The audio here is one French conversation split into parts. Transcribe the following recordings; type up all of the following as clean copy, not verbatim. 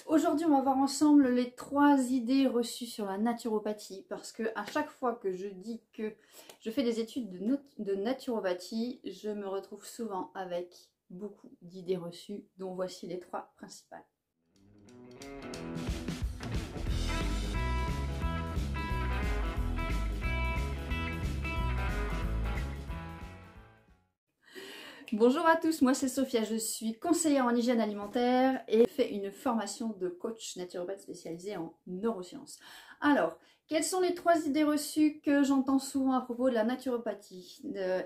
Aujourd'hui, on va voir ensemble les 3 idées reçues sur la naturopathie, parce que à chaque fois que je dis que je fais des études de naturopathie, je me retrouve souvent avec beaucoup d'idées reçues, dont voici les 3 principales. Bonjour à tous, moi c'est Sophia, je suis conseillère en hygiène alimentaire et fais une formation de coach naturopathe spécialisée en neurosciences. Alors, quelles sont les 3 idées reçues que j'entends souvent à propos de la naturopathie?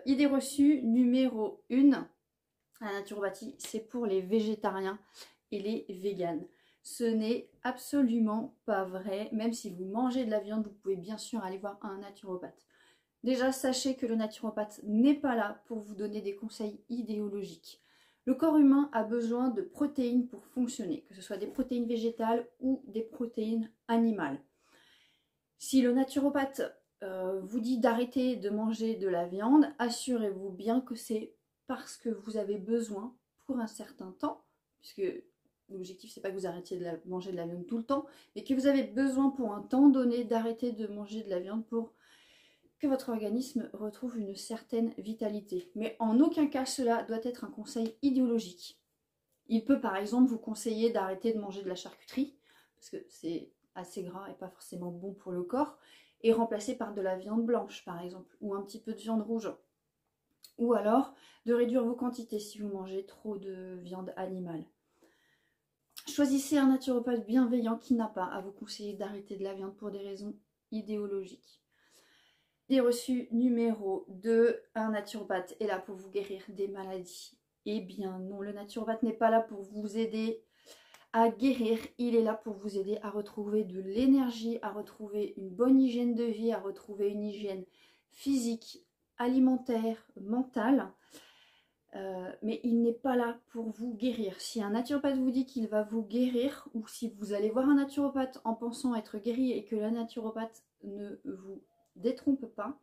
Idée reçue numéro 1, la naturopathie c'est pour les végétariens et les véganes. Ce n'est absolument pas vrai, même si vous mangez de la viande, vous pouvez bien sûr aller voir un naturopathe. Déjà, sachez que le naturopathe n'est pas là pour vous donner des conseils idéologiques. Le corps humain a besoin de protéines pour fonctionner, que ce soit des protéines végétales ou des protéines animales. Si le naturopathe vous dit d'arrêter de manger de la viande, assurez-vous bien que c'est parce que vous avez besoin pour un certain temps, puisque l'objectif c'est pas que vous arrêtiez de manger de la viande tout le temps, mais que vous avez besoin pour un temps donné d'arrêter de manger de la viande pour que votre organisme retrouve une certaine vitalité. Mais en aucun cas cela doit être un conseil idéologique. Il peut par exemple vous conseiller d'arrêter de manger de la charcuterie, parce que c'est assez gras et pas forcément bon pour le corps, et remplacer par de la viande blanche par exemple, ou un petit peu de viande rouge. Ou alors de réduire vos quantités si vous mangez trop de viande animale. Choisissez un naturopathe bienveillant qui n'a pas à vous conseiller d'arrêter de la viande pour des raisons idéologiques. Idée reçue numéro 2, un naturopathe est là pour vous guérir des maladies. Eh bien non, le naturopathe n'est pas là pour vous aider à guérir, il est là pour vous aider à retrouver de l'énergie, à retrouver une bonne hygiène de vie, à retrouver une hygiène physique, alimentaire, mentale. Mais il n'est pas là pour vous guérir. Si un naturopathe vous dit qu'il va vous guérir, ou si vous allez voir un naturopathe en pensant être guéri et que la naturopathe ne vous détrompe pas,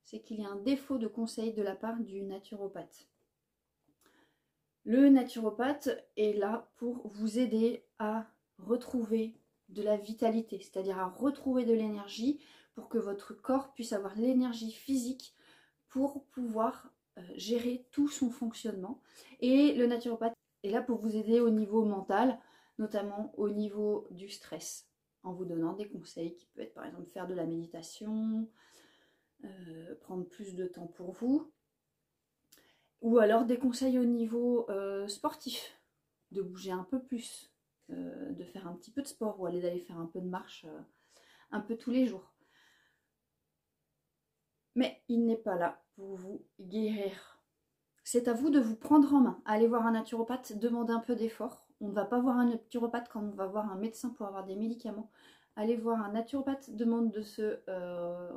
c'est qu'il y a un défaut de conseil de la part du naturopathe. Le naturopathe est là pour vous aider à retrouver de la vitalité, c'est-à-dire à retrouver de l'énergie pour que votre corps puisse avoir l'énergie physique pour pouvoir gérer tout son fonctionnement. Et le naturopathe est là pour vous aider au niveau mental, notamment au niveau du stress, en vous donnant des conseils qui peuvent être par exemple faire de la méditation, prendre plus de temps pour vous, ou alors des conseils au niveau sportif, de bouger un peu plus, de faire un petit peu de sport ou d'aller faire un peu de marche un peu tous les jours. Mais il n'est pas là pour vous guérir. C'est à vous de vous prendre en main. Allez voir un naturopathe, demandez un peu d'effort. On ne va pas voir un naturopathe quand on va voir un médecin pour avoir des médicaments. Allez voir un naturopathe, demande de se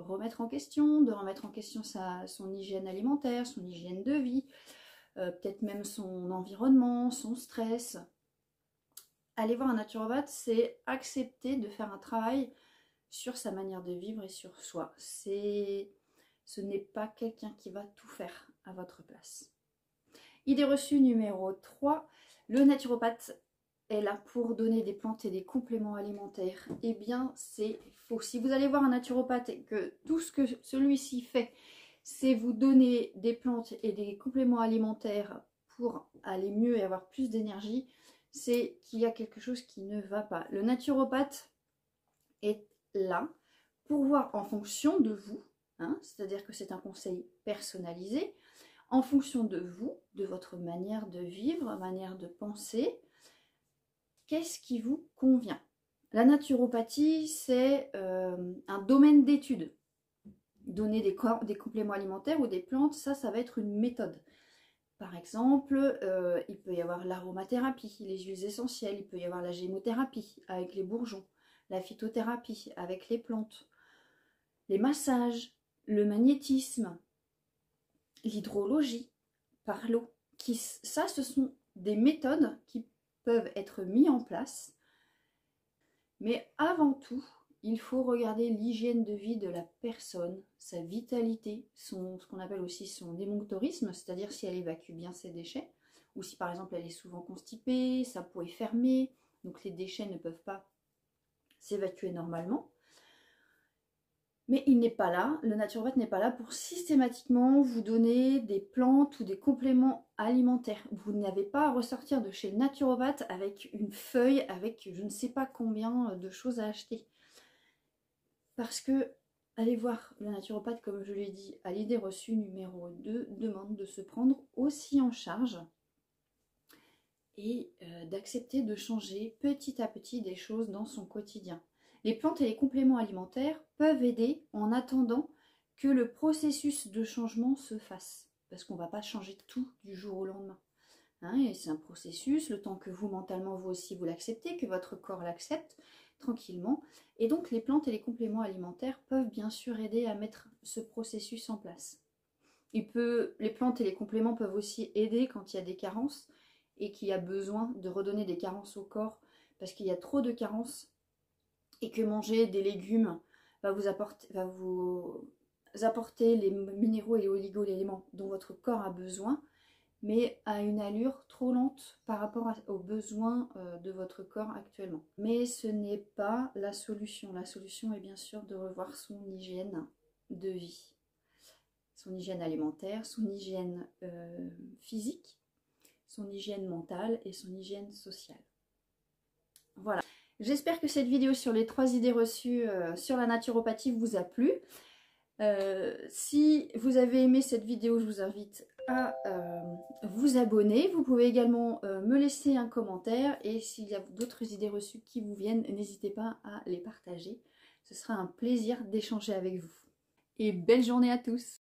remettre en question, de remettre en question son hygiène alimentaire, son hygiène de vie, peut-être même son environnement, son stress. Aller voir un naturopathe, c'est accepter de faire un travail sur sa manière de vivre et sur soi. Ce n'est pas quelqu'un qui va tout faire à votre place. Idée reçue numéro 3, le naturopathe est là pour donner des plantes et des compléments alimentaires. Eh bien, c'est faux. Si vous allez voir un naturopathe et que tout ce que celui-ci fait, c'est vous donner des plantes et des compléments alimentaires pour aller mieux et avoir plus d'énergie, c'est qu'il y a quelque chose qui ne va pas. Le naturopathe est là pour voir en fonction de vous, c'est-à-dire que c'est un conseil personnalisé, en fonction de vous, de votre manière de vivre, manière de penser, qu'est-ce qui vous convient. La naturopathie, c'est un domaine d'étude. Donner des compléments alimentaires ou des plantes, ça va être une méthode. Par exemple, il peut y avoir l'aromathérapie, les huiles essentielles, il peut y avoir la gémothérapie avec les bourgeons, la phytothérapie avec les plantes, les massages, le magnétisme, l'hydrologie par l'eau. Ça, ce sont des méthodes qui peuvent être mises en place. Mais avant tout, il faut regarder l'hygiène de vie de la personne, sa vitalité, ce qu'on appelle aussi son émonctorisme, c'est-à-dire si elle évacue bien ses déchets, ou si par exemple elle est souvent constipée, sa peau est fermée, donc les déchets ne peuvent pas s'évacuer normalement. Mais il n'est pas là, le naturopathe n'est pas là pour systématiquement vous donner des plantes ou des compléments alimentaires. Vous n'avez pas à ressortir de chez le naturopathe avec une feuille, avec je ne sais pas combien de choses à acheter. Parce que, allez voir le naturopathe, comme je l'ai dit, à l'idée reçue numéro 2, demande de se prendre aussi en charge et d'accepter de changer petit à petit des choses dans son quotidien. Les plantes et les compléments alimentaires peuvent aider en attendant que le processus de changement se fasse. Parce qu'on ne va pas changer tout du jour au lendemain. Hein, et c'est un processus, le temps que vous, mentalement, vous aussi, vous l'acceptez, que votre corps l'accepte tranquillement. Et donc, les plantes et les compléments alimentaires peuvent bien sûr aider à mettre ce processus en place. Les plantes et les compléments peuvent aussi aider quand il y a des carences et qu'il y a besoin de redonner des carences au corps parce qu'il y a trop de carences et que manger des légumes va vous apporter les minéraux et les oligo-éléments dont votre corps a besoin, mais à une allure trop lente par rapport aux besoins de votre corps actuellement. Mais ce n'est pas la solution. La solution est bien sûr de revoir son hygiène de vie, son hygiène alimentaire, son hygiène physique, son hygiène mentale et son hygiène sociale. Voilà. J'espère que cette vidéo sur les 3 idées reçues sur la naturopathie vous a plu. Si vous avez aimé cette vidéo, je vous invite à vous abonner. Vous pouvez également me laisser un commentaire et s'il y a d'autres idées reçues qui vous viennent, n'hésitez pas à les partager. Ce sera un plaisir d'échanger avec vous. Et belle journée à tous!